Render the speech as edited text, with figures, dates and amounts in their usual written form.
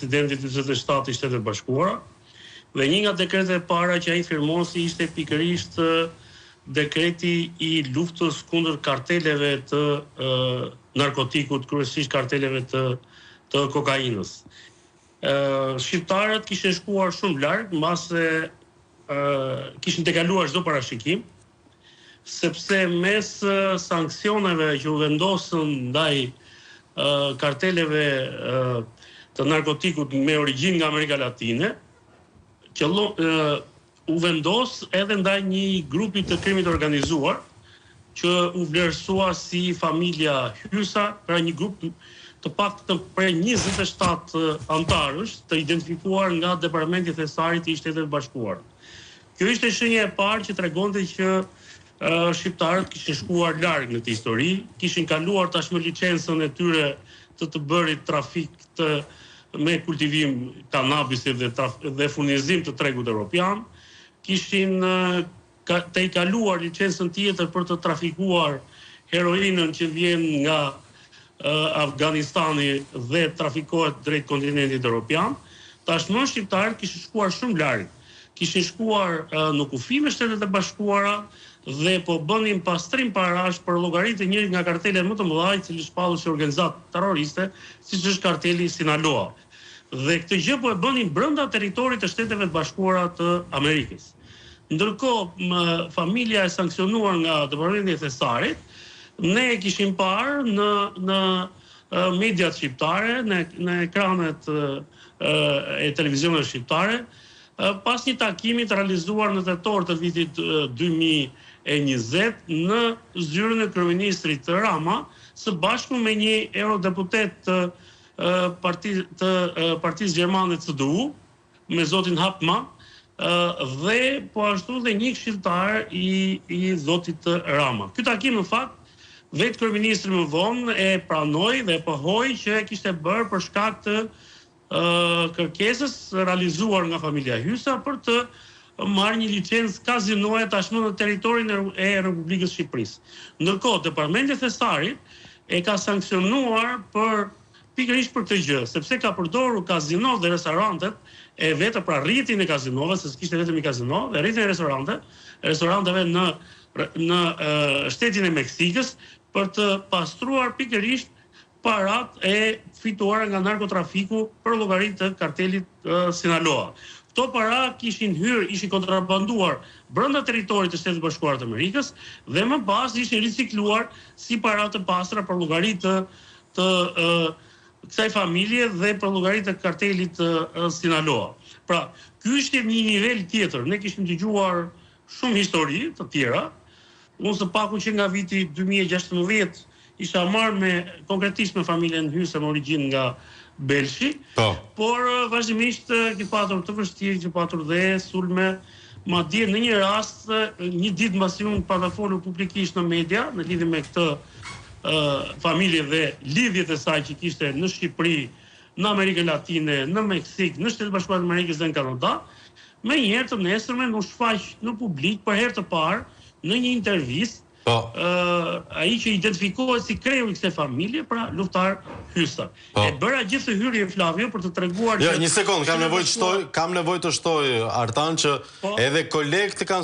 presidentit 47 i Shtetet Bashkuara, dhe një nga dekretet e para që ai firmosi ishte pikërisht dekreti i luftës kundër karteleve të narkotikut, kryesisht karteleve të kokainës. Shqiptarët kishin shkuar shumë larg, mbase kishin tejkaluar çdo parashikim, sepse mes sanksioneve që u vendosën ndaj karteleve të narkotikut me origjinë nga Amerika Latine, u vendos edhe ndaj një grupi të krimit organizuar, që u vlerësua si familja Hysa, pra një grup të paktën prej 27 antarësh të identifikuar nga Departamenti Thesarit i Shtetit Bashkuar. Kjo ishte shenja e parë që tregonte që shqiptarët kishin shkuar larg në këtë histori, kishin kaluar tashmë licencën e tyre të bërit trafik me kultivim kanabisit dhe furnizim të tregut evropian, kishin tejkaluar licencën tjetër për të trafikuar heroinën që vjen nga Afganistani dhe trafikohet drejt kontinentit evropian. Tashmë shqiptarët kishin shkuar shumë larg. Kishin shkuar në kufi me Shtetet e Bashkuara dhe po bënin pastrim parash për llogaritë njëri nga kartelet më të mëdha, i cili shpallur si organizatë terroriste, siç është karteli Sinaloa. Dhe këtë gjë po e bënin brenda territorit të Shteteve të Bashkuara të Amerikës. Ndërkohë, familja e sanksionuar nga Departamenti i Thesarit, ne e kishim parë në mediat shqiptare, në ekranet e televizionit shqiptare, pas një takimi të realizuar në tetor të vitit 2020 në zyrën e kryeministrit Rama, së bashku me një eurodeputet të Partisë Gjermane CDU, me zotin Hapma, dhe po ashtu dhe një këshilltar i zotit Rama. Ky takim në fakt vetë kryeministri më vonë e pranoi dhe pohoi që e kishte bërë për shkak të kërkesës realizuar nga familja Hysa për të marrë një licencë kazinoje tashmë në territorin e Republikës Shqipërisë. Ndërkohë, Departamenti i Thesarit e ka sanksionuar pikërisht për këtë gjë, sepse ka përdorur kazino dhe restorantet e vetë, pra rritin e kazinove, se s'kishte vetëm një kazino, dhe rritin e restoranteve në shtetin e Meksikës për të pastruar pikërisht parat e fituara nga narkotrafiku për llogaritë të kartelit Sinaloa. Këto para ishin kontrabanduar brenda territorit të Shtetit Bashkuar të Amerikës dhe më pas ishin ricikluar si para të pastra për llogaritë të kësaj familje dhe për llogaritë të kartelit Sinaloa. Pra, ky ishte një nivel tjetër. Ne kishim dëgjuar shumë histori të tjera. Unë së paku që nga viti 2016 isha marrë konkretisht me familjen Hysa me origjinë nga Belshi, por vazhdimisht ke patur të vështirë, ke patur dhe sulme, madje në një rast, një ditë mbasi unë pata folur publikisht në media në lidhje me këtë familje dhe lidhjet e saj që kishte në Shqipëri, në Amerikën Latine, në Meksik, në Shtetet Bashkuara të Amerikës dhe në Kanada, me njëherë të nesërmen u shfaq në publik për herë të parë në një intervistë ai që identifikohet si kreu i kësaj familje, pra luftar Hysa. E bëra gjithë hyrje Flavio për të treguar një sekond, kam nevojë të shtoj Artan që edhe kolegët kanë